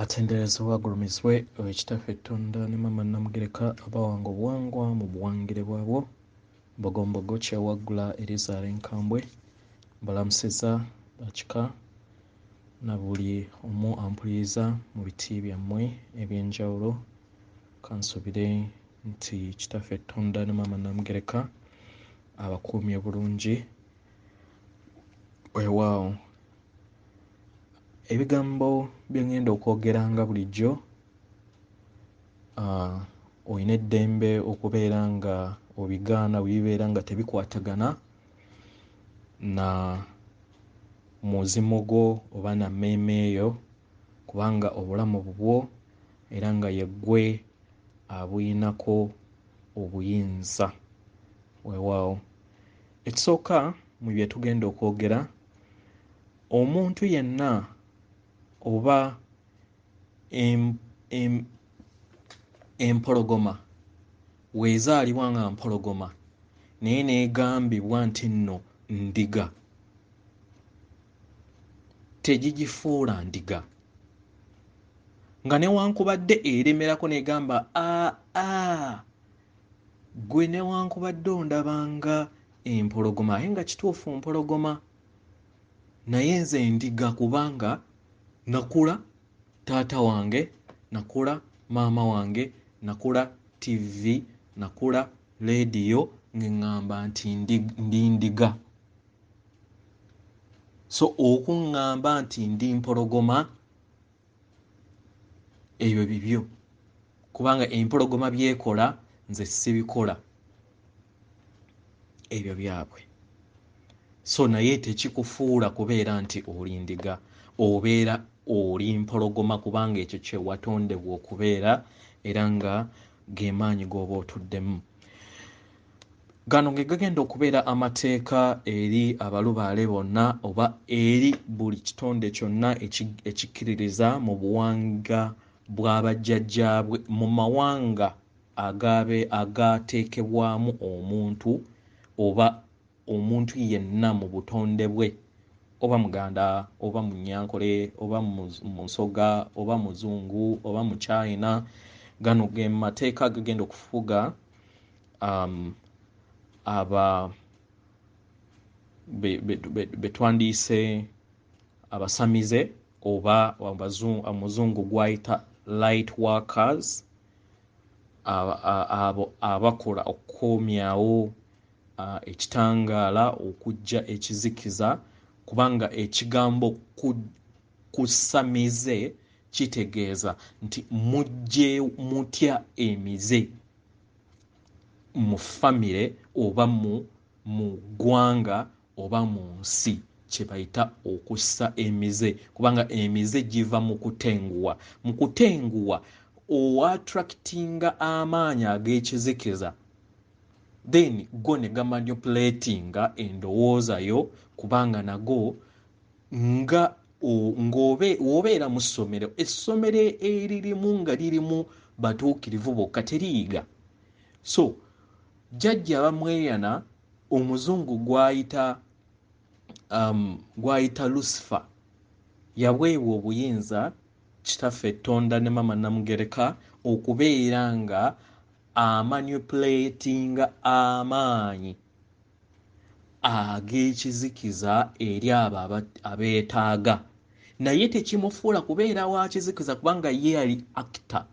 Atenderezebwa agulumizibwe ekitaffe Ettonda ne Maama Namugereka abawanga obuwangwa mu buwangire bwabwo Mbogombogo kyewaggula Elizabeth Nkambwe mbalamusizza bakika na buli omu ampuliriza mu biti byammwe eby'enjawulo kansubire nti kitaffe Ettonda ne Maama Namugereka abakuumye bulungi weewaawo. Ebigambo bye ŋŋenda okwogera nga bulijjo olina eddembe okubeera nga obigaana bwe bibeera nga tebikwatagana na muzimu gwo oba na mmeeme eyo kubanga obulamu bubwo era nga ye ggwe abuyinako obuyinza weewaawo. Ekisooka mu bye tugenda okwogera, omuntu yenna oba empologoma weezaalibwa nga mpologoma naye neegambibwa nti nno ndiga, tegigifuula ndiga. Nga newankubadde eremerako negamba gwe newankubadde ondabanga empologoma aye nga kituufu mpologoma naye nze ndiga kubanga nakula taata wange, nakula maama wange, nakula TV, nakula leediyo ng'eŋŋamba nti ndi ndiga. So okuŋŋamba nti ndi mpologoma ebyo bibyo kubanga empologoma byekola nze sibikola, ebyo byabwe. So naye tekikufuula kubeera nti oli ndiga, obeera oli mpologoma kubanga ekyo kye watondebwa okubeera era nga ge maanyi g'oba otuddemu. Gano ge gagenda okubeera amateeka eri abalubaale bonna oba eri buli kitonde kyonna ekikkiririza mu buwanga bw'abajjajjaabwe mu mawanga agateekebwamu omuntu oba omuntu yenna mu butonde bwe, oba Muganda oba Munyankole oba Musoga oba Muzungu oba mu China. Gano ge mateeka gagenda okufuga betwandiise abasamize oba Omuzungu gwayita light workers, abo abakola okukoomyawo ekitangaala okujja ekizikiza kubanga ekigambo kusamize kitegeeza nti mutya emize mu famire oba mu ggwanga oba mu nsi, kye bayita okussa emize kubanga emize giva mu kutenguwa. Mu kutenguwa oattractinga amaanyi ag'ekizikiza then go ne gamanipulatinga endowooza yo kubanga nago ng'obeera mu ssomero, essomero eririmu nga lirimu batuukirivu bokka teriyiga. So jjajja bamweyana Omuzungu gwayita Lucifer yaweebwa obuyinza kitaffe Ettonda ne Maama Namugereka okubeera nga amanipulatinga amaanyi ag'ekizikiza eri abo abeetaaga, naye tekimufuula kubeera wa kizikiza kubanga ye ali actor.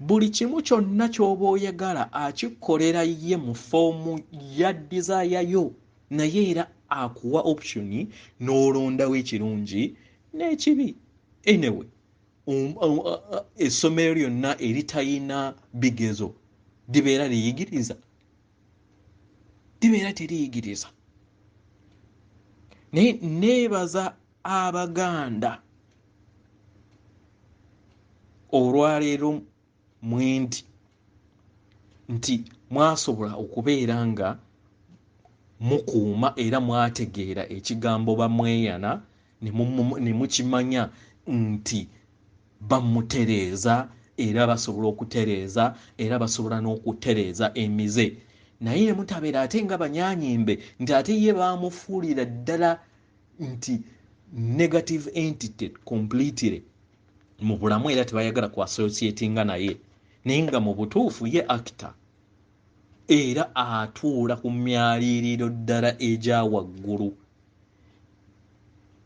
Buli kimu kyonna ky'oba oyagala akikkolera ye mu foomu ya desire yo, naye era akuwa optioni n'olondawo ekirungi n'ekibi. Anyway, essomero lyonna eritalina bigezo libeera liyigiriza? Libeera teriyigiriza. Naye neebaza Abaganda olwaleero mwendi nti mwasobola okubeera nga mukuuma era mwategeera ekigambo bamweyana ne mukimanya nti bamutereeza era basobola okutereeza era basobola n'okutereeza emize, naye ne mutabeera ate nga banyaanyimbe nti ate ye baamufuulira ddala nti negative entity completely mu bulamu era tebayagala ku associatinga naye naye nga mu butuufu ye actor era atuula ku myaliriro ddala egya waggulu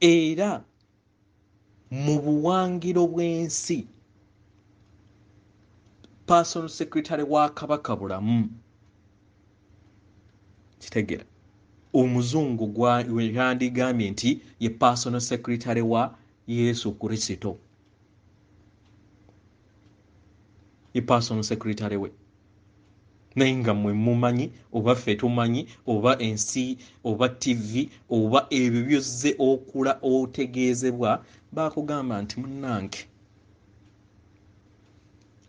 era mu buwangiro bw'ensi personal secretary wa kabaka bulamu kitegera omuzungu yandigambye nti ye personal secretary wa Yesu Kristo ye personal secretary we naye nga mwe mumanyi oba ffe tumanyi oba ensi oba TV oba ebyo byozze okula otegeezebwa bakugamba nti munnange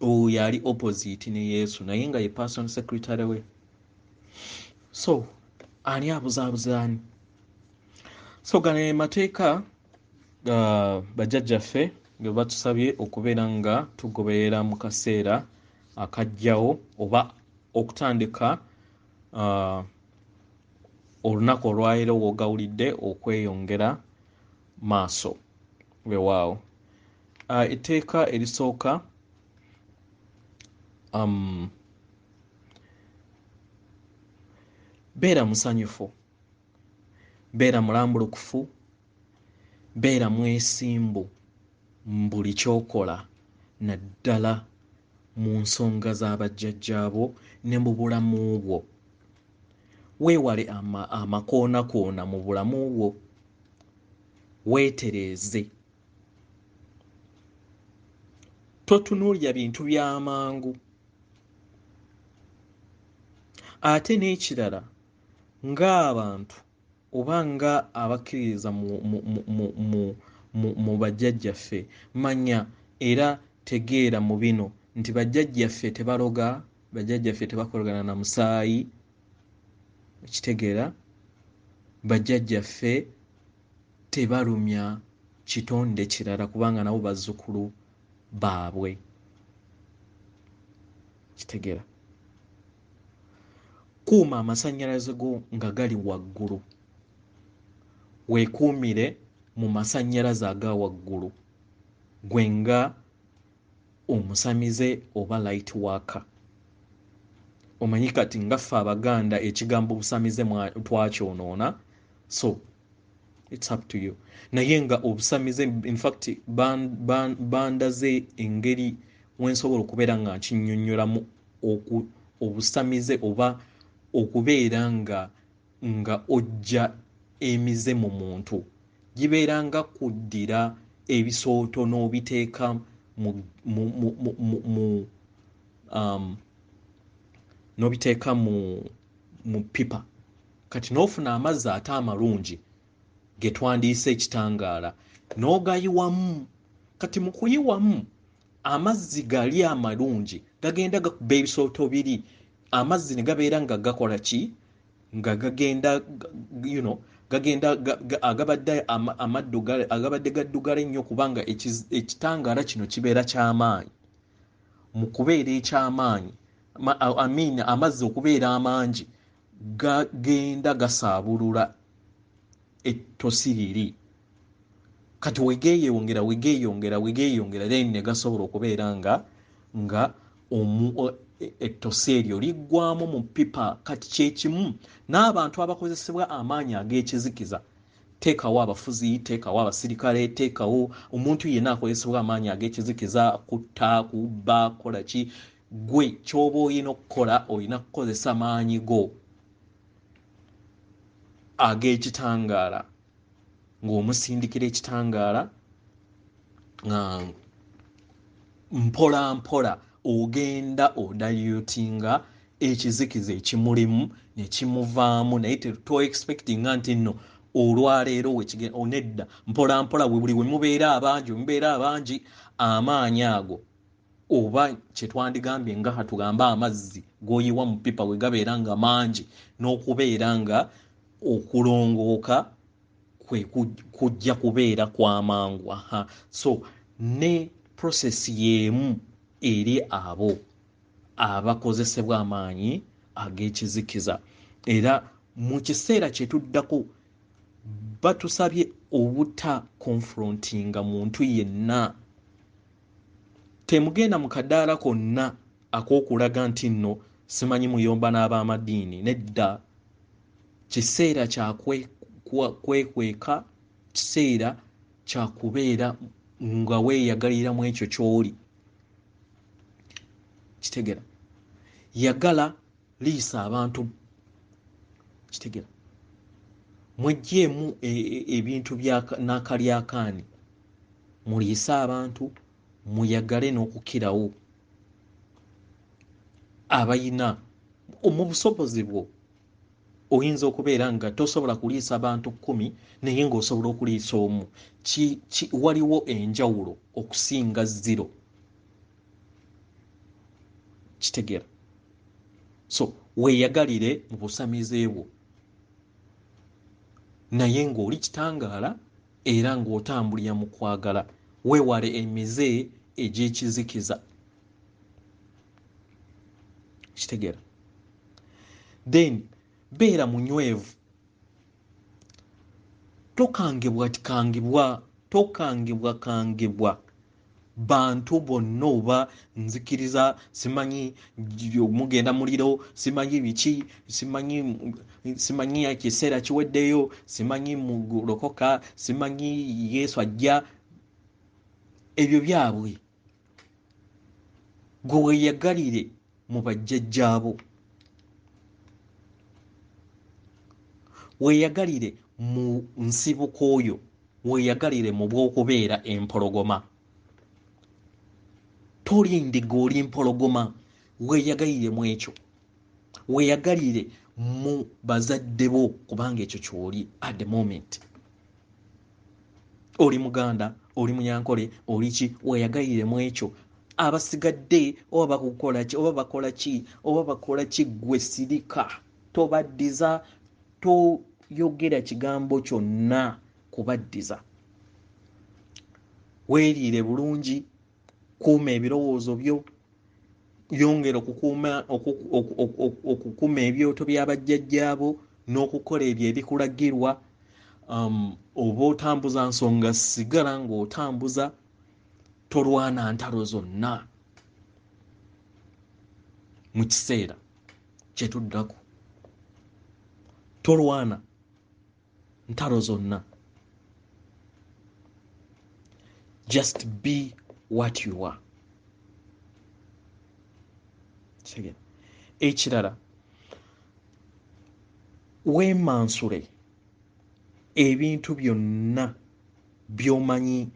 oyo ali opposite ne Yesu naye nga ye personal secretary we. So ani abuzaabuzaani? So gano mateeka bajjajjaffe ge batusabye okubeera nga tugoberera mu kaseera akajjawo oba okutandika olunaku olwaleero w'ogawulidde okweyongera maaso weewaawo. Etteeka erisooka beera musanyufu, beera mulambulukufu, beera mwesimbu mu buli kyokola naddala mu nsonga z'abajjajjaabo ne mu bulamu bwo. Weewale amakoonakoona mu bulamu bwo, weetereeze. Totunuulira bintu by'amangu. Ate n'ekirala ng'abantu oba nga abakkiririza mu bajjajjaffe manya era tegeera mu bino nti bajjajjaffe tebaloga, bajjajjaffe tebakolagana na musaayi, kitegeera bajjajjaffe tebalumya kitonde kirala kubanga nabo bazzukulu baabwe, kitegeera. Kuuma amasannyalaze go nga gali waggulu, weekuumire mu masannyalaze aga waggulu gwe nga omusamize oba light worker. Omanyi kati nga ffe Abaganda ekigambo obusamize twakyonoona, so it's up to you. Naye nga obusamize in fact bandaze engeri wensobola okubeera nga nkinnyonnyolamu obusamize oba okubeera nga ojja emize mu muntu gibeera nga kuddira ebisooto n'obiteeka n'obiteeka mu pipa kati n'ofuna amazzi ate amalungi ge twandiise ekitangaala n'ogayiwamu. Kati mu kuyiwamu amazzi gali amalungi gagenda gakuba ebisooto biri, amazzi ne gabeera nga gakola ki nga gagenda gagenda agabadde amaddo agabadde gaddugala ennyo kubanga ekitangaala kino kibeera ky'amaanyi. Mu kubeera eky'amaanyi amazzi okubeera amangi gagenda gasaabulula ettosi liri. Kati wegeeyongera then ne gasobola okubeera nga ettosi eryo liggwamu mu pipa. Kati kyekimu n'abantu abakozesebwa amaanyi ag'ekizikiza, teekawo abafuzi, teekawo abasirikale, teekawo omuntu yenna akozesebwa amaanyi ag'ekizikiza, kutta, kubba, kola ki, gwe ky'oba olina okukola olina kukozesa maanyi go ag'ekitangaala ng'omusindikira ekitangaala mpola mpola ogenda odayutinga ekizikiza ekimulimu ne kimuvaamu, naye to expectinga nti nno olwaleero onedda mpola mpola buli we mubeera abangi amaanyi ago oba kyetwandigambye nga katugamba amazzi g'oyiwa mu pipa we gabeera nga mangi n'okubeera nga okulongooka kwe kujja kubeera kw'amangu. So ne process y'emu eri abo abakozesebwa amaanyi ag'ekizikiza. Era mu kiseera kye tuddako batusabye obuta confrontinga muntu yenna temugenda mu kadaala konna ak'okulaga nti nno simanyi muyomba n'ab'amadiini. Nedda, kiseera kyakwekweka, kiseera kyakubeera nga weeyagalira mu ekyo ky'oli. Kitegera, yagala liisa abantu. Kitegera, mweggyemu ebintu n'akalyakaani, muliise abantu, muyagale n'okukirawo abayina mu busobozi bwo. Oyinza okubeera nga tosobola kuliisa abantu 10 naye ng'osobola okuliisa omu. Waliwo enjawulo okusinga 0. Kitegera, so weeyagalire mu busamize bwo naye ng'oli kitangaala era ng'otambulira mu kwagala. Weewale emize egy'ekizikiza. Kitegera, then beera munywevu. Tokangibwa bantu bonna oba nzikiriza, simanyi mugenda muliro, simanyi biki, simanyi ekiseera kiweddeyo, simanyi mulokoka, simanyi Yesu ajja. Ebyo byabwe. Gwe weeyagalire mu bajjajjaabo, weeyagalire mu nsibuko oyo, weeyagalire mu bw'okubeera empologoma. Tolindiga oli mpologoma, weeyagalire mu ekyo. Weeyagalire mu bazadde bo kubanga ekyo ky'oli at the moment. Oli muganda, oli munyankole, oli ki, weeyagalire mu ekyo. Abasigadde oba bakukola ki, oba bakola ki, gwe sirika. Tobaddiza, toyogera kigambo kyonna kubaddiza. Weeriire bulungi, kuuma ebirowoozo byo, yongera okukuuma ebyoto by'abajjajjaabo n'okukola ebyo ebikulagirwa. Oba otambuza nsonga, sigala ng'otambuza. Tolwana ntalo zonna mu kiseera kye tuddako. Tolwana ntalo zonna. Just be what you are. Ekirala, weemansule ebintu byonna by'omanyi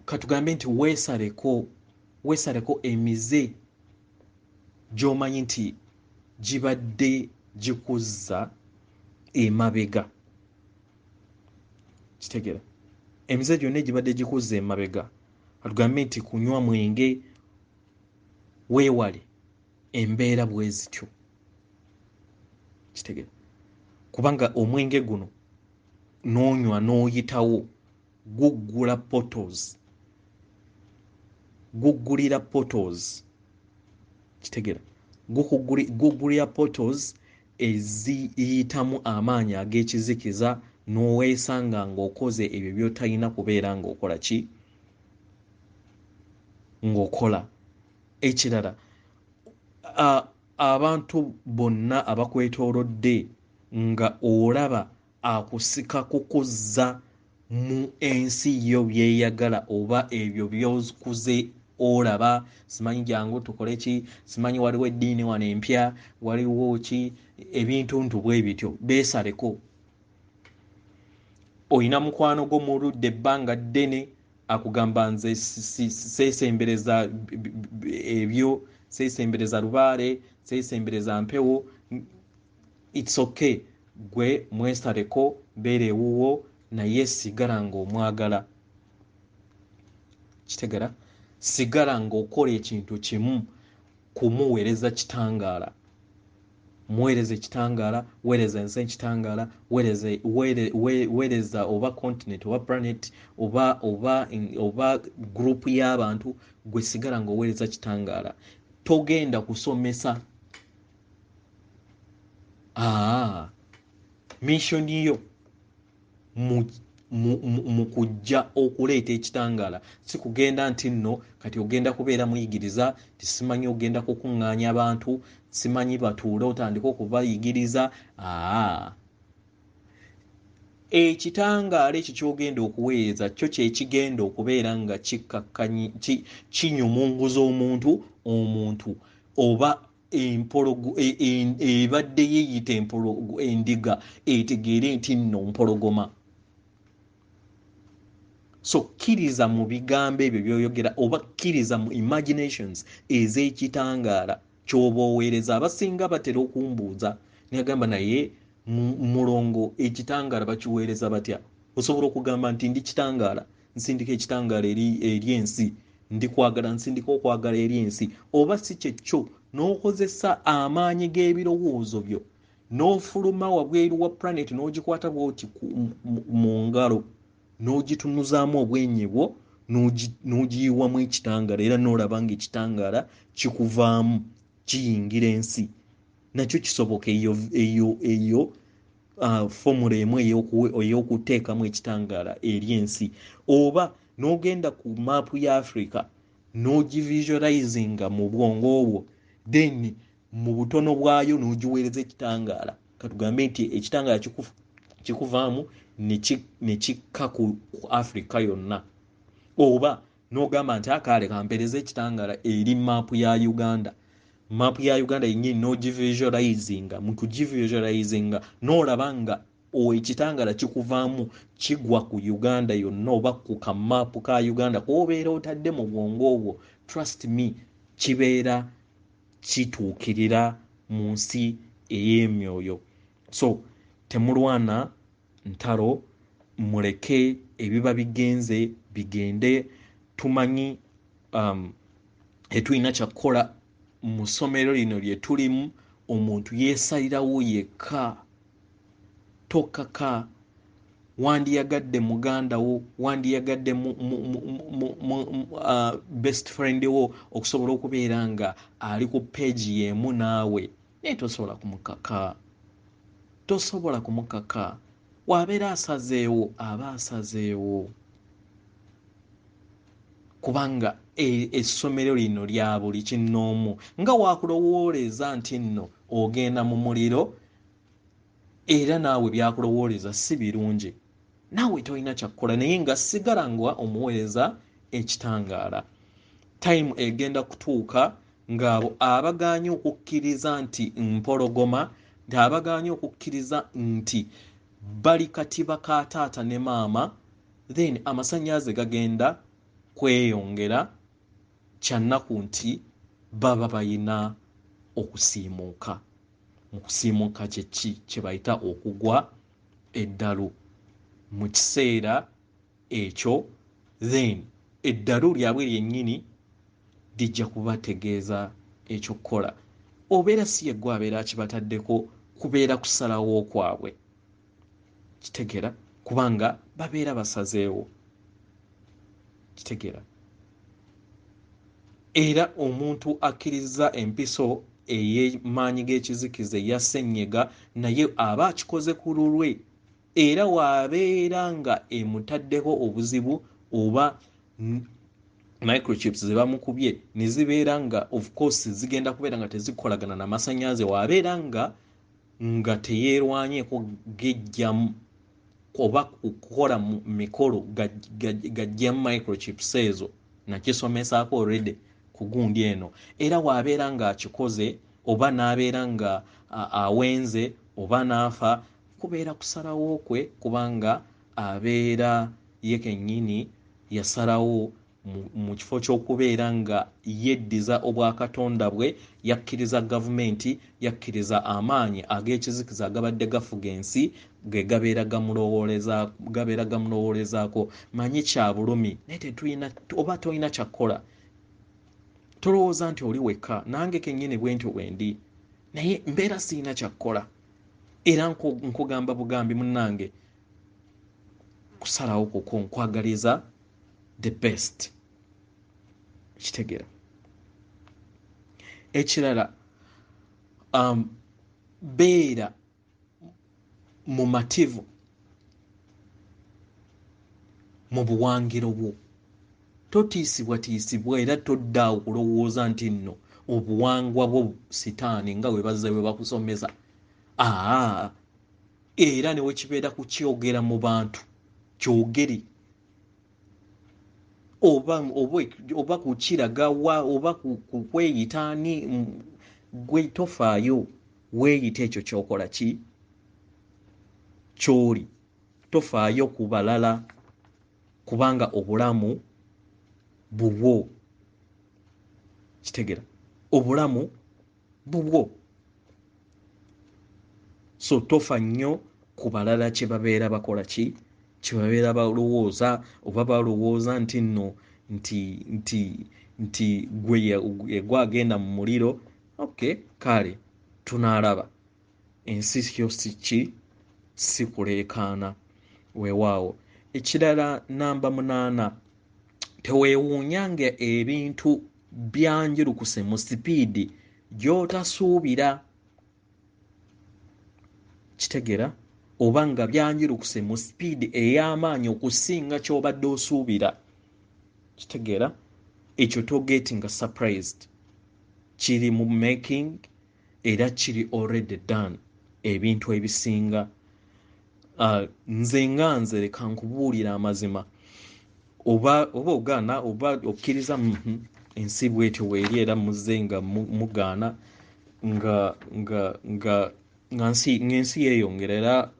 katugambe nti weesaleko emize gy'omanyi nti gibadde gikuzza emabega. Kitegera, emize gyonna egibadde gikuzza emabega. Katugambe nti kunywa mwenge, weewale embeera bwe zityo. Kitegera, kubanga omwenge guno n'onywa n'oyitawo guggulira portals. Kitegera, guggulira portals eziyitamu amaanyi ag'ekizikiza n'oweesanga ng'okoze ebyo by'otalina kubeera ng'okola ki, ng'okola. Ekirala, abantu bonna abakwetoolodde nga olaba akusika kukuzza mu ensi yo byeyagala oba ebyo by'okuze olaba, simanyi jangu tukole ki, simanyi waliwo eddiini wano empya, waliwo ki, ebintu bwe bityo, beesaleko. Oyina mukwano gwo muludde ebbanga ddene akugamba nze seesembereza ebyo, seesembereza lubaale, seesembereza mpewo. It's okay. Gwe mwesaleko, beera ewuwo, naye sigala ng'omwagala. Kitegera, sigala ng'okola ekintu kimu kumuweereza kitangaala. Muweereze kitangaala, weereza ensi ekitangaala, weereza oba continent oba planet oba group y'abantu, gwe sigala ng'oweereza kitangaala. Togenda kusomesa. Mission yo mu kujja okuleeta ekitangaala, si kugenda nti nno kati ogenda kubeera muyigiriza tisimanyi ogenda kukuŋŋaanya abantu simanyi batuule otandika okubayigiriza. Ekitangaala ekyo kyogenda okuweereza kyo kyekigenda okubeera nga kinyumunguza omuntu oba ebadde yeeyita endiga etegeere nti nno mpologoma. So kkiriza mu bigambo ebyo byoyogera oba kkiriza mu imaginations ez'ekitangaala ky'oba oweereza. Abasinga batera okumbuuza nagamba naye mulongo ekitangaala bakiweereza batya? Osobola okugamba nti ndi kitangaala nsindika ekitangaala eri ensi, ndi kwagala nsindika okwagala eri ensi, oba si kyekyo n'okozesa amaanyi g'ebirowoozo byo n'ofuluma wabweru wa planet n'ogikwata bwoti mu ngalo n'ogitunuzaamu obwenyi bwo n'ogiyiwamu ekitangaala era n'olaba nga ekitangaala kikuvaamu kiyingira ensi. Nakyo kisoboka eyo formula emu ey'okuteekamu ekitangaala eri ensi. Oba n'ogenda ku maapu ya Africa n'ogivisualizinga mu bwongo bwo then mu butono bwayo n'ogiweereza ekitangaala. Katugambe nti ekitangaala kikuvaamu ne kikka ku Africa yonna. Oba n'ogamba nti akaale kampereza ekitangaala eri maapu ya Uganda. Maapu ya Uganda yennyini n'ogivisualizinga. Mu kugivisualizinga n'olaba nga ekitangaala kikuvaamu kigwa ku Uganda yonna oba ku kamaapu ka Uganda k'obeera otadde mu bwongo obwo. Trust me, kibeera kituukirira mu nsi ey'emyoyo. So temulwana ntalo, muleke ebiba bigenze bigende. Tumanyi tetulina kyakukola mu ssomero lino lye tulimu. Omuntu yeesalirawo yekka, tokkaka. Wandiyagadde muganda wo, wandiyagadde best friend wo okusobola okubeera nga ali ku page y'emu naawe, naye tosobola kumukaka. Wabeera asazeewo aba asazeewo, kubanga essomero lino lya buli kinnoomu. Nga waakulowooleza nti nno ogenda mu muliro era naawe byakulowooleza si birungi, naawe tolina kyakukola naye nga sigala nga omuweereza ekitangaala. Time egenda kutuuka ng'abo abagaanye okukkiriza nti mpologoma, nti abagaanye okukkiriza nti bali katiba ka taata ne maama, then amasannyalaze gagenda kweyongera. Kyannaku nti baba bayina okusiimuuka. Mu kusiimuuka kye bayita okugwa eddalu. Mu kiseera ekyo then eddalu lyabwe lyennyini lijja kubategeeza ekyokukola. Obeera si yeggwe abeera akibataddeko, kubeera kusalawo kwabwe. Kitegeera? Kubanga babeera basazeewo. Kitegeera? Era omuntu akkiriza empiso ey'emaanyi g'ekizikiza eya ssenyiga naye aba akikoze ku lulwe, era waabeera nga emutaddeko obuzibu oba microchips ze bamukubye ne zibeera nga of course zigenda kubeera nga tezikolagana n'amasannyalaze, waabeera nga teyeerwanyeeko gejjamu oba kukola mu mikolo gajjamu microchips ezo, nakisomesaako already ku gundi eno. Era waabeera nga akikoze oba n'abeera nga awenze oba n'afa, kubeera kusalawo kwe, kubanga abeera ye kennyini yasalawo mu kifo ky'okubeera nga yeddiza obwakatonda bwe, yakkiriza gavumenti, yakkiriza amaanyi ag'ekizikiza agabadde gafuga ensi ge gabeera gamulowoolezaako. Manyi kya bulumi naye tetulina oba tolina kyakukola. Tolowooza nti oli wekka, nange kennyini bwe ntyo bwe ndi, naye mbeera sirina kyakukola. Era nkugamba bugambi munnange, kusalawo kuko nkwagaliza the best. Kitegeera? Ekirala, beera mumativu mu buwangiro bwo. Totiisibwatiisibwa era todda okulowooza nti nno obuwangwa bwo sitaani nga bwe bazze bwe bakusomesa. Era ne wekibeera kukyogera mu bantu kyogere, oba kukiraga oba kweyitaani, gwe tofaayo, weeyita ekyo kyokola ki kyoli, tofaayo ku balala kubanga obulamu bubwo. Kitegera, obulamu bubwo. So tofa nnyo ku balala kye babeera bakola ki, kye babeera balowooza, oba balowooza nti nno nti gwe agenda mu muliro. Okay, kale tunaalaba. Ensi kyo si kuleekaana weewaawo. Ekirala namba 8, teweewuunyanga ebintu byanjulukuse mu sipiidi gy'otasuubira. Kitegera, oba nga byanjulukuse mu sipiidi ey'amaanyi okusinga ky'obadde osuubira. Kitegera, ekyo togetinga surprised. Kiri mu making era kiri already done. Ebintu ebisinga nze leka nkubuulira amazima, oba ogaana oba okkiriza ensi bwetyo weeri era muzze nga mugaana ng'ensi yeeyongera era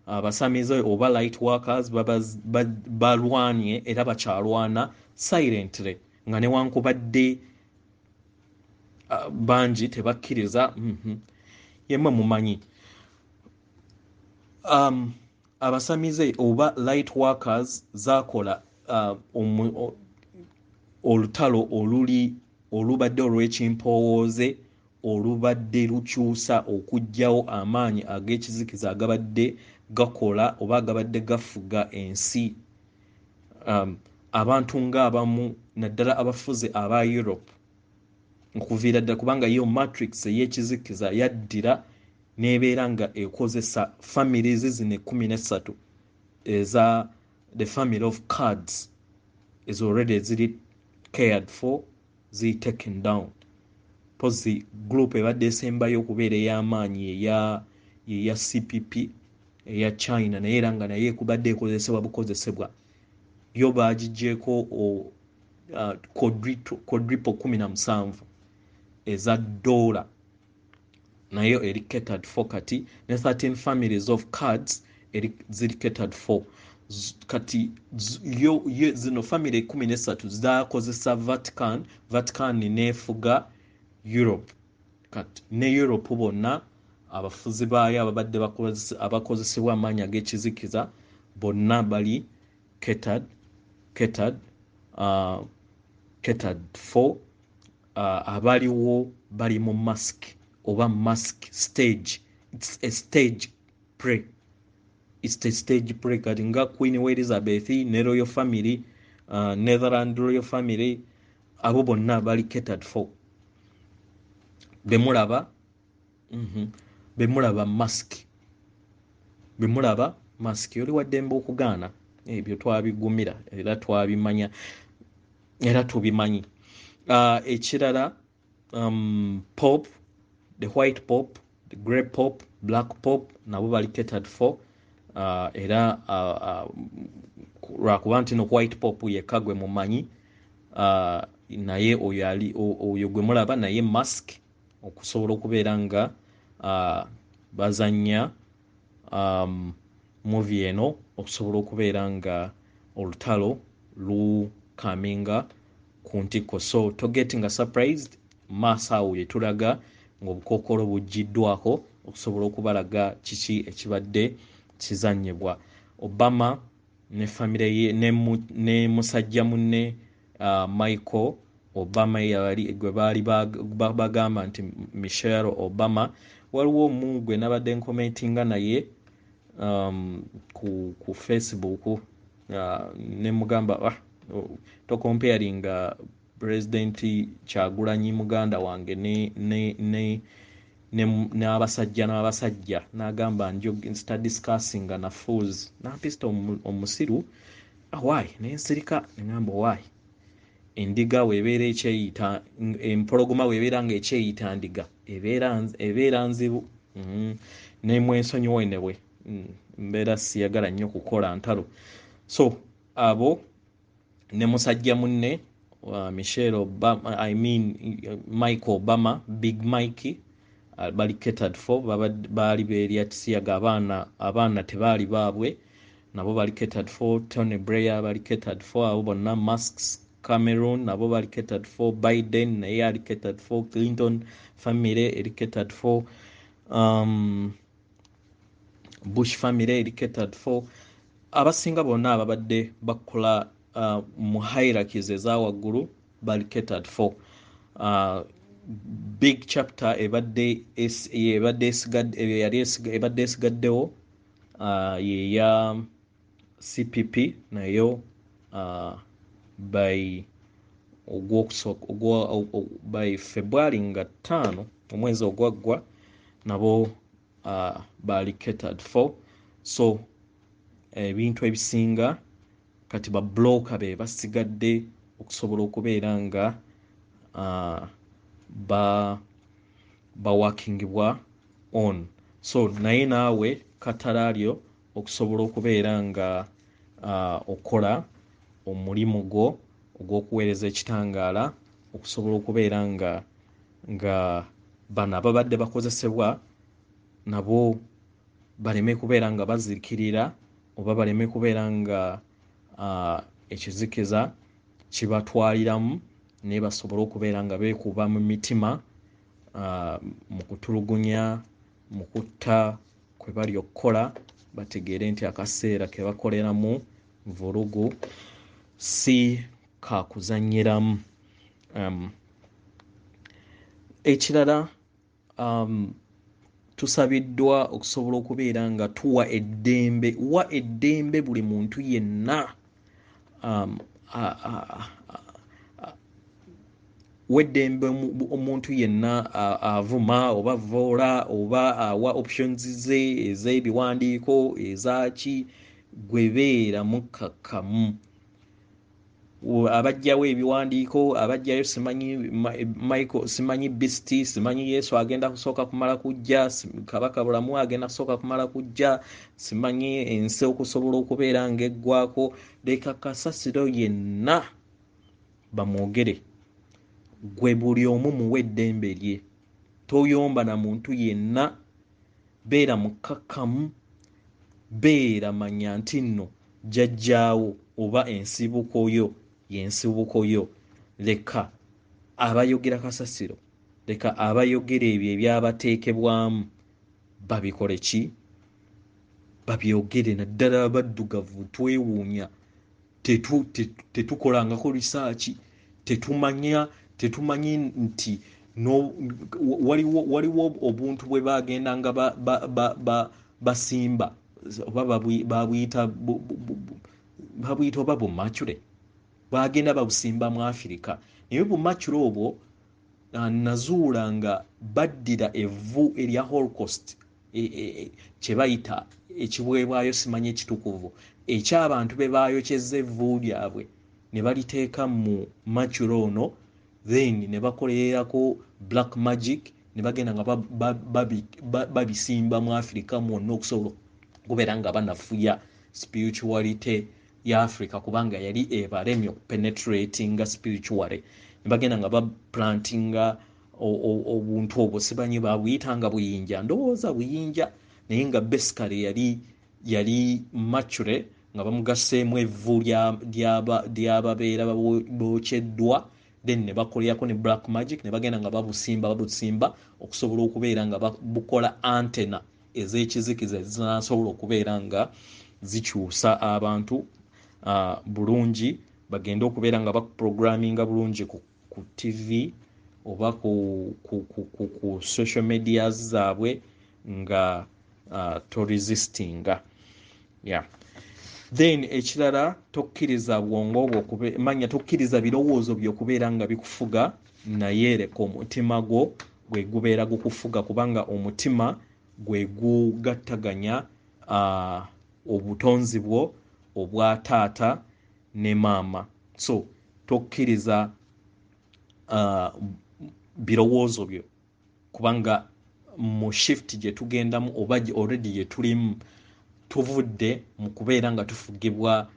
abasamize oba light workers balwanye era bakyalwana silently nga newankubadde bangi tebakkiriza. Yemwe mumanyi abasamize oba light workers zakola olutalo olubadde olw'ekimpowooze olubadde lukyusa okuggyawo amaanyi ag'ekizikiza agabadde gakola oba agabadde gafuga ensi. Abantu ng'abamu naddala abafuzi aba Europe okuviira ddala kubanga yo matrix ey'ekizikiza yaddira n'ebeera nga ekozesa families zino 13 eza the family of cards is already ziri cared for, ziri taken down. Pozi group ebadde esembayo okubeera ey'amaanyi eya CPP eya China naye era nga naye kubadde ekozesebwa bukozesebwa, yo baagiggyeko quadruple 17 eza $, nayo eri catered for kati, ne 13 families of cards ziri catered for. Kati yo zino family 13 zakozesa Vatican neefuga Europe. Kati ne Europe bonna abafuzi baayo ababadde abakozesebwa amaanyi ag'ekizikiza bonna bali catered for. Abaliwo bali mu mask oba mask stage. It's a stage play. Kati nga Queen Elizabeth ne Royal Family, Netherland Royal Family, abo bonna bali catered for. Bemulaba mask oli waddembe okugaana ebyo twabigumira era twabimanya era tubimanyi. Ekirala Pope, the white Pope, the grey Pope, black Pope nabo bali catered for. Era lwakuba nti no white Pope yekka gwe mumanyi, naye oyo gwe mulaba naye mask okusobola okubeera nga bazanya movie eno okusobola okubeera nga olutalo lukaminga ku ntikko. So togetinga surprised, maaso awo yetulaga ng'obukookolo buggiddwako okusobola okubalaga kiki ekibadde kizannyibwa. Obama ne famire ye ne musajja munne Michael Obama gwe baali bagamba nti Michelle Obama, waliwo omu gwe nabadde nkomentinga naye ku Facebook ne mugamba tokomparinga President Kyagulanyi muganda wange n'abasajja n'agamba njo discussing na fools napista omusiru why nensirika ngamba why endiga webeera ekyeyita empologoma webeera nga ekyeyita ndiga ebeera nzibu nemwensonyiwa enewe mbeera siyagala nnyo kukola ntalo. So abo ne musajja munne Michelle Obama, Michael Obama, Big Mike bali catered for, baali beeri atisiyaga abaana tebaali baabwe nabo bali catered for. Tony Blair bali catered for, abo bonna Musk's Cameroon nabo bali catered for. Biden naye ali catered for. Clinton family eri catered for. Bush family eri catered for. Abasinga bonna ababadde bakola mu hierarchies eza waggulu bali catered for. Big chapter ebadde esigaddewo yeya CPP nayo by February nga 5 omwezi ogwaggwa nabo bali catered for. So ebintu ebisinga kati ba blocker be basigadde okusobola okubeera nga bawakingibwa on. So naye naawe katalaalyo okusobola okubeera nga okola omulimu gwo ogw'okuweereza ekitangaala, okusobola okubeera nga bano ababadde bakozesebwa nabo baleme kubeera nga bazirikirira oba baleme kubeera nga ekizikiza kibatwaliramu naye basobole okubeera nga beekuba mu mitima mu kutulugunya, mu kutta kwe bali okukola, bategeere nti akaseera ke bakoleramu vulugu si kakuzanyiramu. Ekirala tusabiddwa okusobola okubeera nga tuwa eddembe buli muntu yenna weddembe omuntu yenna avuma oba voola oba awa options ze ez'ebiwandiiko ezaki gwebeera mukkakkamu. Abajjawo ebiwandiiko abajjayo simanyi Beast, simanyi Yesu agenda kusooka kumala kujja, kabaka bulamu agenda kusooka kumala kujja, simanyi ensi okusobola okubeera ng'eggwako. Leka kasasiro yenna bamwogere, gwe buli omu muwe eddembe lye, toyomba na muntu yenna, beera mukkakkamu, beera manya nti nno jjajjaawo oba ensibuko yo yensibuko yo. Leka abayogera kasasiro, leka abayogera ebyo ebyabateekebwamu babikole ki, babyogere. Naddala abaddugavu twewuunya, tetukolangako risaaki, tetumanyi nti waliwo obuntu bwe bagenda nga basimba oba babuyita oba bumachure, bagenda babusimba mu Africa. Naye bumachure obwo nazuula nga baddira evvu erya Holocaust kye bayita ekiweebwayo simanyi ekitukuvu eky'abantu be baayokyezza evvu lyabwe ne baliteeka mu machure ono, then ne bakolererako black magic ne bagenda nga babisimba mu Africa mwonna okusobola okubeera nga banafuya spirituality ya Africa kubanga yali ebalemye penetratinga spiritually. Ne bagenda nga baplantinga obuntu obwo, sibanyi babuyitanga buyinja, ndowooza buyinja, naye nga basically yali machure nga bamugaseemu evvu lyababeera bokyeddwa, then ne bakolerako ne black magic ne bagenda nga babusimba okusobola okubeera nga bukola antena ez'ekizikiza ezinasobola okubeera nga zikyusa abantu bulungi, bagende okubeera nga baprogramminga bulungi ku TV oba ku social media zaabwe nga toresistinga. Then ekirala, tokkiriza bwongo bwo manya tokkiriza birowoozo by'okubeera nga bikufuga, naye leka omutima gwo gwe gubeera gukufuga kubanga omutima gwe gugattaganya obutonzi bwo obwa taata ne maama. So tokkiriza birowoozo byo kubanga mu shift gye tugendamu oba already gye tulimu tuvudde mu kubeera nga tufugibwa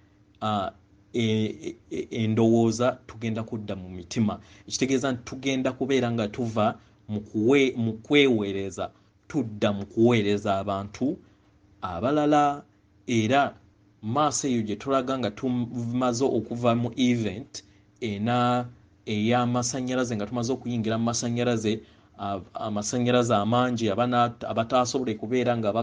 endowooza tugenda kudda mu mitima. Ekitegeeza nti tugenda kubeera nga tuva mu kweweereza tudda mu kuweereza abantu abalala. Era maaso eyo gye tulaga nga tumaze okuva mu event ey'amasannyalaze nga tumaze okuyingira mu masannyalaze, amasannyalaze amangi abatasobole kubeera nga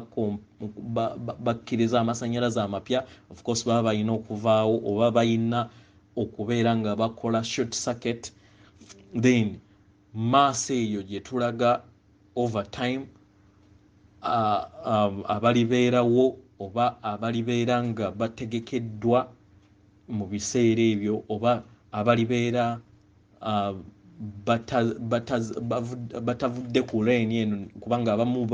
bakkiriza amasannyalaze amapya, of course baba balina okuvaawo oba balina okubeera nga bakola short circuit. Then maaso eyo gye tulaga over time abalibeerawo oba abalibeera nga bategekeddwa mu biseera ebyo oba abalibeera batavudde ku lane eno kubanga abamu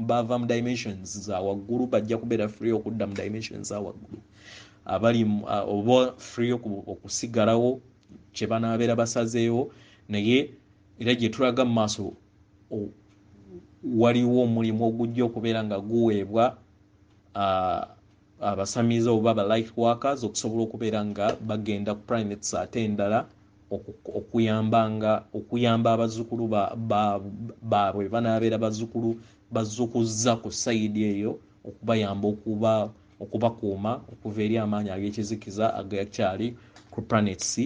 bava mu dimensions za waggulu bajja kubeera free okudda mu dimensions za waggulu, abali oba free okusigalawo kye banaabeera basazeewo. Naye era gye tulaga mu maaso waliwo omulimu ogujja okubeera nga guweebwa abasamize oba aba light workers okusobola okubeera nga bagenda ku planets ate endala okuyamba abazzukulu baabwe banaabeera bazzukuzza ku sayidi eyo, okubayamba okubakuuma okuva eri amaanyi ag'ekizikiza agakyali ku planets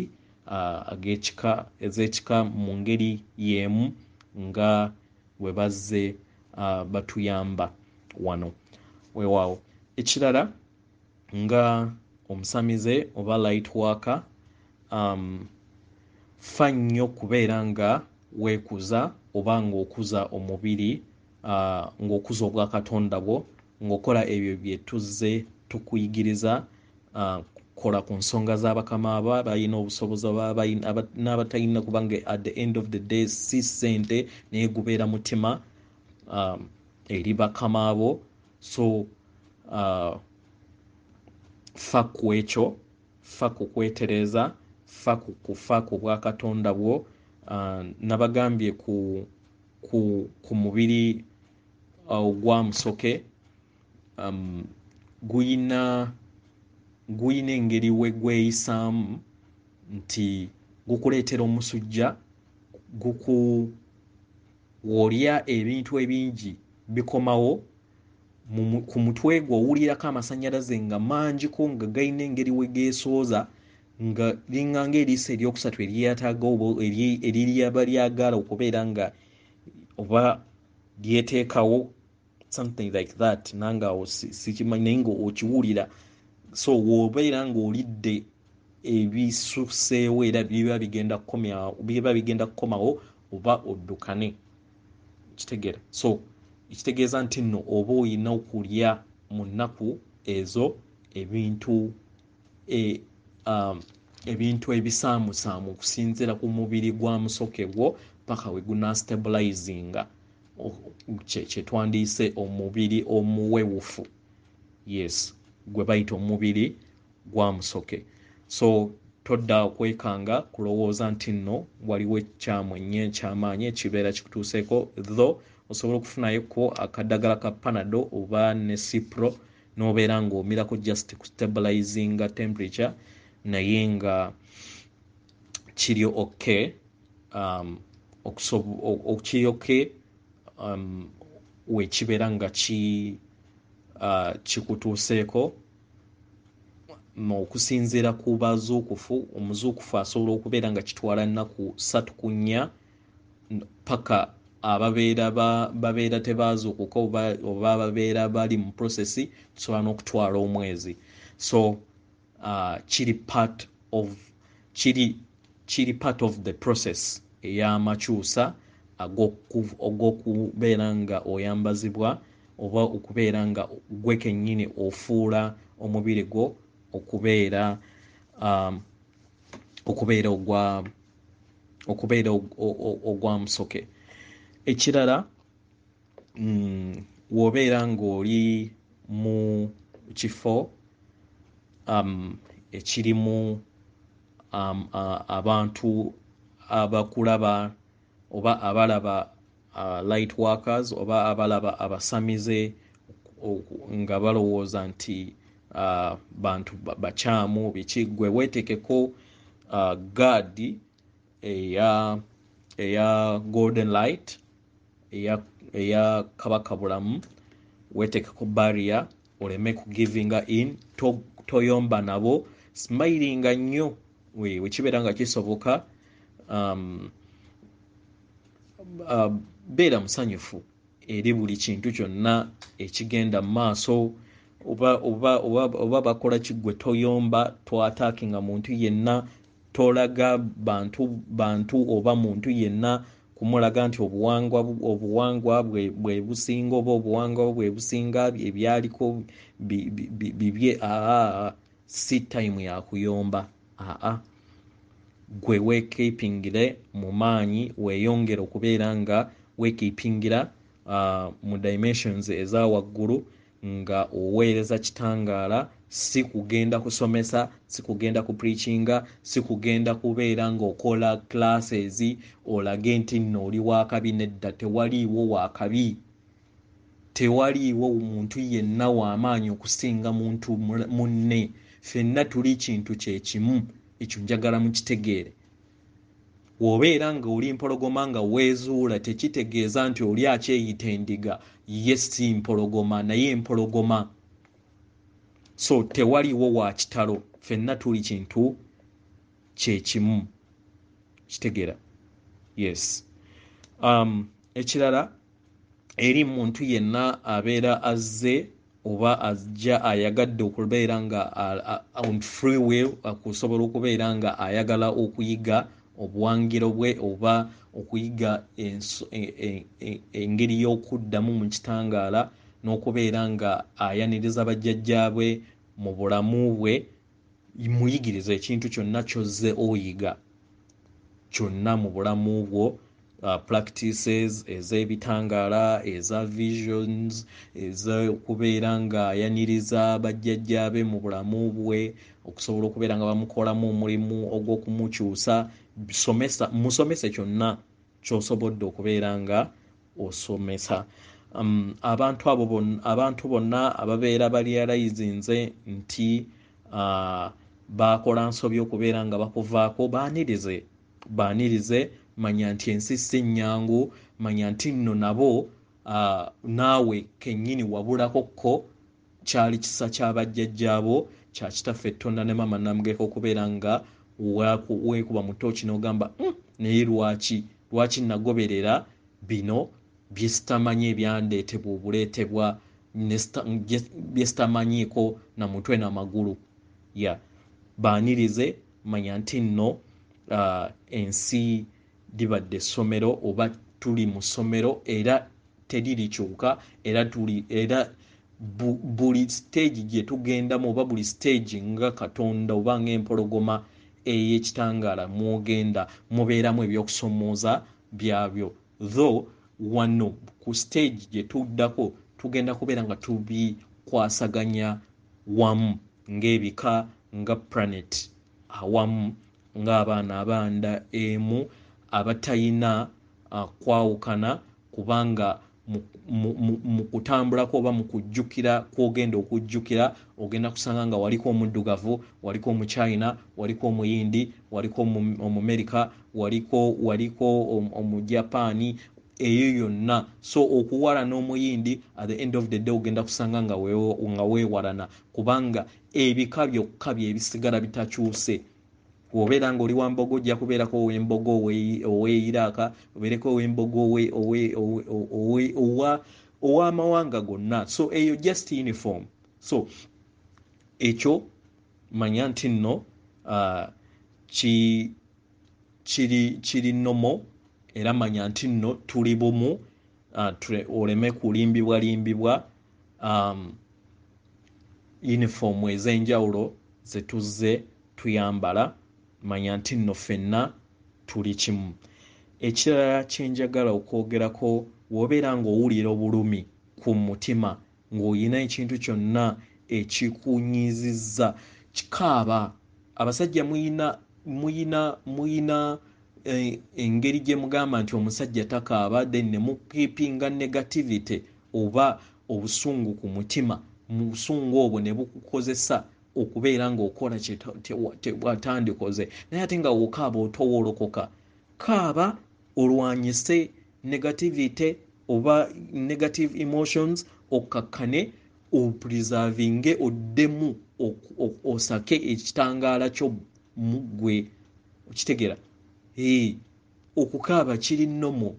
ez'ekika mu ngeri y'emu nga bwe bazze batuyamba wano weewaawo. Ekirala nga omusamize oba light worker, fa nnyo kubeera nga weekuza oba ng'okuza omubiri, ng'okuza obwakatonda bwo, ng'okola ebyo bye tuzze tukuyigiriza. Kola ku nsonga z'abakama abo balina obusobozi n'abatalina, kubanga at the end of the day si ssente naye gubeera mutima eri bakama abo. So fa ku ekyo, fa ku kwetereza, fa ku bwakatonda bwo. Nabagambye ku mubiri ogwa musoke guyina engeri we gweyisaamu nti gukuleetera omusujja, w'olya ebintu ebingi bikomawo ku mutwe gwe owulirako amasannyalaze nga mangiko nga galina engeri we geesooza nga linganga eriiso eryokusatu eryetaaga oba eriryaba lyagala okubeera nga oba lyeteekawo something like that, nange awo sikimanyi naye nga okiwulira. So w'obeera ng'olidde ebisuseewo era biba bigenda kukomawo oba oddukane, kitegeera. So ekitegeeza nti nno oba olina okulya mu nnaku ezo ebintu ebisaamusaamu okusinziira ku mubiri gwa musoke gwo paka we gunastabilizinga kye twandiise omubiri omuwewufu, yes, gwe bayita omubiri gwa musoke. So todda okwekanga kulowooza nti nno waliwo ekyamaanyi ekibeera kikutuuseeko, though osobola okufunayoko akaddagala ka panado oba ne cipro n'obeera ng'omirako just kustabilizinga temperature, naye nga kiri okay, kiri okay wekibeera nga kikutuuseeko. Okusinziira ku bazuukufu, omuzuukufu asobola okubeera nga kitwala nnaku 3 ku 4 paka babeera tebaazuukuka oba babeera bali mu process, kisobola n'okutwala omwezi. So kiri part of the process ey'amakyusa ag'okubeera nga oyambazibwa oba okubeera nga gwe kennyini ofuula omubiri gwo okubeera ogwa musoke. Ekirala w'obeera ng'oli mu kifo ekirimu abantu abakulaba oba abalaba light workers oba abalaba abasamize nga balowooza nti bantu bakyamu biki gwe weetekeko guard eya golden light eya kabaka bulamu weetekeko barrier oleme ku givinga in toyomba nabo smilinga nnyo wekibeera nga kisoboka beera musanyufu eri buli kintu kyonna ekigenda mu maaso oba bakola kigwe toyomba twataakinga muntu yenna tolaga bantu oba muntu yenna kumulaga nti obuwangwa bwe businga oba obuwangwa bwe businga ebyaliko bibye si time ya kuyomba gwe weekepingire mu maanyi weeyongere okubeera nga weekepingira mu dimensions eza waggulu nga oweereza kitangaala si kugenda kusomesa si kugenda ku preachinga si kugenda kubeera ng'okola classes olage nti nno oli wakabi nedda tewaliiwo wakabi tewaliiwo muntu yenna w'amaanyi okusinga muntu munne ffenna tuli kintu kyekimu ekyo njagala mukitegeere wobeera nga oli mpologoma nga weezuula tekitegeeza nti oli akyeyita endiga ye si mpologoma naye mpologoma so tewaliiwo wa kitalo ffenna tuli kintu kyekimu kitegeera yes ekirala eri muntu yenna abeera azze oba ajja ayagadde okubeera nga on free will akusobola okubeera nga ayagala okuyiga obuwangiro bwe oba okuyiga engeri y'okuddamu mu kitangaala n'okubeera nga ayaniriza bajjajjaabwe mu bulamu bwe muyigiriza ekintu kyonna kyozze oyiga kyonna mu bulamu bwo practices ez'ebitangaala eza visions ez'okubeera nga ayaniriza bajjajjaabe mu bulamu bwe okusobola okubeera nga bamukolamu omulimu ogw'okumukyusa musomese kyonna ky'osobodde okubeera nga osomesa abantu bonna ababeera barealizinze nti bakola nsobi okubeera nga bakuvaako baanirize manya nti ensi si nnyangu manya nti nno nabo naawe kennyini wabulakokko kyali kisa ky'abajjajjaabo kya kitaffe ettonda ne mama namugeka okubeera nga weekuba mu tooki n'ogamba naye lwaki nagoberera bino bye sitamanyi ebyandeetebwa obuleetebwa bye sitamanyiiko na mutwe n'amagulu baanirize manya nti nno ensi libadde essomero oba tuli mu ssomero era teririkyuka era buli stage gye tugendamu oba buli stage nga katonda oba ng'empologoma ey'ekitangaala mwogenda mubeeramu ebyokusomooza byabyo though wano ku stage gye tuddako tugenda kubeera nga tubikwasaganya wamu ng'ebika nga planet awamu ng'abaana abanda emu abatayina kwawukana kubanga mu kutambulako oba mu kujjukira kwogenda okujjukira ogenda kusanga nga waliko omuddugavu waliko omuchina waliko omuyindi waliko omumerika waliko omujapani eyo yonna so okuwala n'omuyindi at the end of the day ogenda kusanga nga weewalana kubanga ebika byokka byebisigala bitakyuse obeera nga oli wambogo ojja kubeerako ow'embogo oweeyiraaka obeereko ow'embogo ow'amawanga gonna so eyo just uniform so ekyo manya nti nno kiri nomo era manya nti nno tuli bumu oleme kulimbibwa uniform ez'enjawulo zetuzze tuyambala manya nti nno ffenna tuli kimu ekirala kyenjagala okwogerako wobeera ng'owulira obulumi ku mutima ng'olina ekintu kyonna ekikunyiizizza kikaaba abasajja muyina engeri gye mugamba nti omusajja takaaba then ne mukeepinga negativity oba obusungu ku mutima mu busungu obwo ne bukukozesa okubeera ng'okola kyewatandikoze naye ate nga wokaaba otowolokoka kaaba olwanyise negativity oba negative emotions okakkane opreservinge oddemu osake ekitangaala kyo muggwe okitegera okukaaba kiri nnomo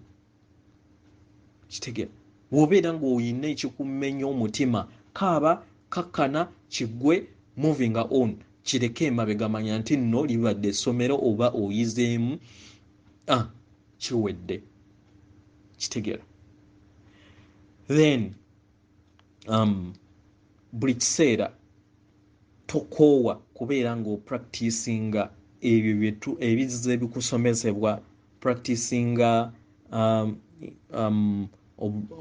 kitegera bw'obeera ng'oyina ekikumenya omutima kaaba kakkana kiggwe moving on kireke emabega manya nti nno libadde essomero oba oyizeemu kiwedde kitegera then buli kiseera tokoowa kubeera ng'opracticinga ebyo ebizze bikusomesebwa practicinga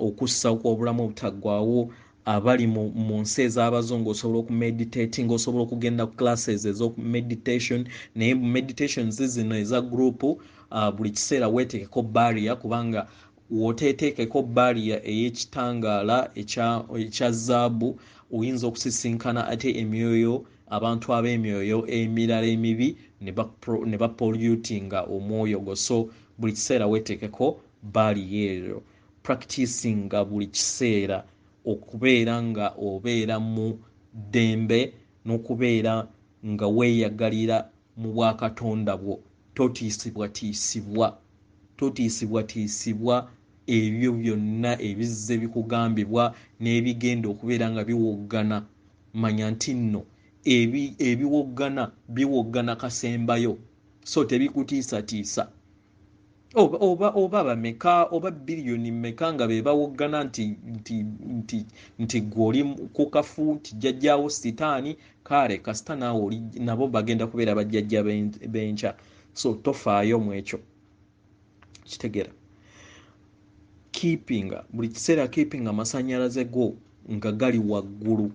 okussa kw'obulamu obutaggwaawo abali mu nsi ez'abazungu osobola okumeditatinga osobola okugenda ku classes ez'okumeditation naye meditations zino eza group buli kiseera weetekeko barrier kubanga wooteeteekeko barrier ey'ekitangaala ekya zaabu oyinza okusisinkana ate emyoyo abantu ab'emyoyo emirala emibi ne bapollutinga omwoyo gwo so buli kiseera weetekeko barrier eyo practicinga buli kiseera okubeera nga obeera mu ddembe n'okubeera nga weeyagalira mu bwakatonda bwo totiisibwatiisibwa ebyo byonna ebizze bikugambibwa n'ebigenda okubeera nga biwoggana manya nti nno biwoggana kasembayo so tebikutiisatiisa oba bameka oba biliyoni mmeka nga be bawoggana nti gw'oli ku kafu nti jjajjaawo sitaani kale kasita naawe nabo bagenda kubeera bajjajja b'enkya so tofaayo mu ekyo kitegera buli kiseera keeping amasannyalaze go nga gali waggulu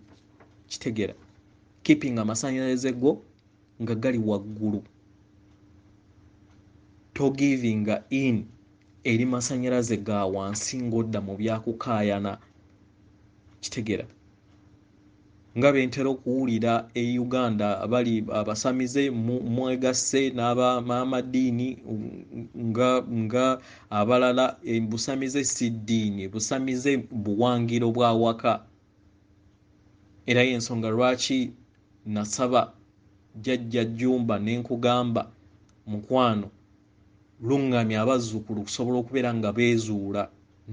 kitegera keeping amasannyalaze go nga gali waggulu togivinga in eri masannyalaze ga wansi ng'odda mu byakukaayana kitegera nga bentera okuwulira e Uganda abali abasamize mwegasse n'abamadiini nga abalala busamize si ddiini busamize buwangiro bwa waka era y'ensonga lwaki nasaba jjajja Jjumba ne nkugamba mukwano luŋŋamya abazzukulu kusobola okubeera nga beezuula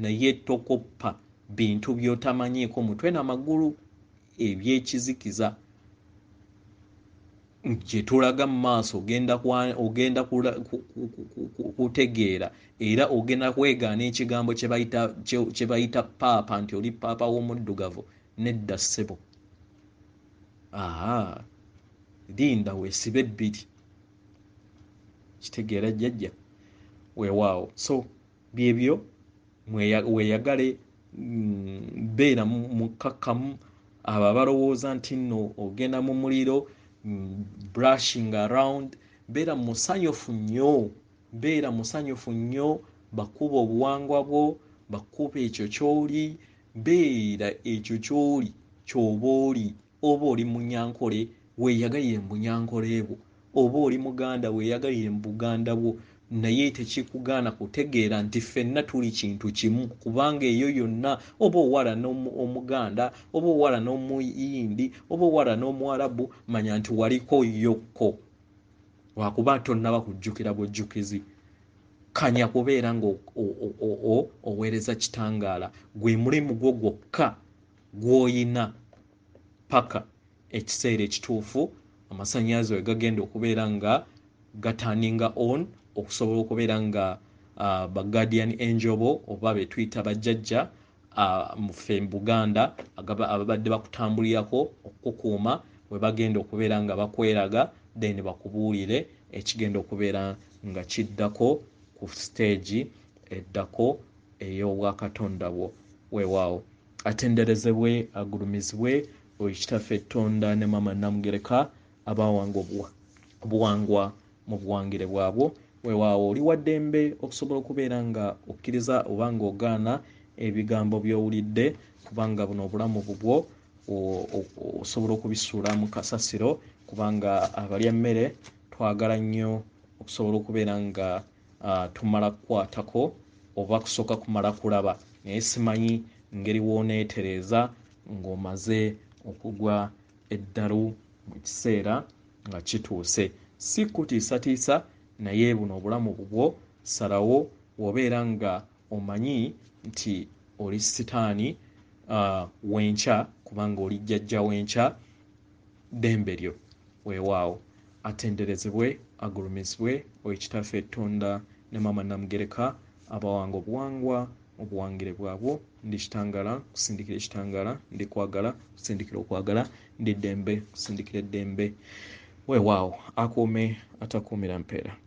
naye tokoppa bintu by'otamanyiiko mutwe n'amagulu ebyekizikiza gye tulaga mu maaso ogenda kutegeera era ogenda kwegaana ekigambo kye bayita paapa nti oli paapa w'omuddugavu nedda ssebo linda weesibe ebbiri kitegeera jjajja weewaawo so byebyo weeyagale beera mukakkamu abo abalowooza nti nno ogenda mu muliro brushing around beera musanyufu nnyo bakuba obuwangwa bwo bakuba ekyo ky'oli beera ekyo ky'oli ky'oba oli oba oli munyankole weeyagalire mu bunyankole bwo oba oli muganda weeyagalire mu buganda bwo naye tekikugaana kutegeera nti ffenna tuli kintu kimu kubanga eyo yonna oba owala n'omuganda oba owala n'omuyindi oba owala n'omuwarabu manya nti waliko yokko wakuba tonnaba kujjukira bujjukizi kanya kubeera nga oweereza kitangaala gwe mulimu gwo gwokka gw'oyina paka ekiseera ekituufu amasannyalaze we gagenda okubeera nga gaturninga on okusobola okubeera nga ba guardian angel bo oba be tuyita bajjajja mu ffe mu Buganda ababadde bakutambulirako okukukuuma we bagenda okubeera nga bakweraga then bakubuulire ekigenda okubeera nga kiddako ku stage eddako ey'obwakatonda bwo weewaawo atenderezebwe agulumizibwe oyo kitaffe Tonda ne Mama Namugereka abawanga obuwa buwangwa mu buwangire bwabwo. Weewaawo oli wa ddembe okusobola okubeera nga okkiriza oba nga ogaana ebigambo by'owulidde, kubanga buno obulamu bubwo osobola okubisuula mu kasasiro, kubanga abalya emmere twagala nnyo okusobola okubeera nga tumala kukwatako oba kusooka kumala kulaba, naye simanyi ngeri w'oneetereeza ng'omaze okugwa eddalu mu kiseera nga kituuse. Si kutiisatiisa, naye buno obulamu bubwo salawo w'obeera nga omanyi nti oli sitaani w'enkya, kubanga oli jjajja w'enkya, ddembe lyo. Weewaawo atenderezebwe, agulumizibwe Oweekitaffe Ettonda ne Maama Namugereka abawanga obuwangwa mu buwangire bwabwo. Ndi Kitangaala kusindikira ekitangaala, ndi kwagala kusindikira okwagala, ndi ddembe kusindikira eddembe. Weewaawo akuume atakuumira mpeera.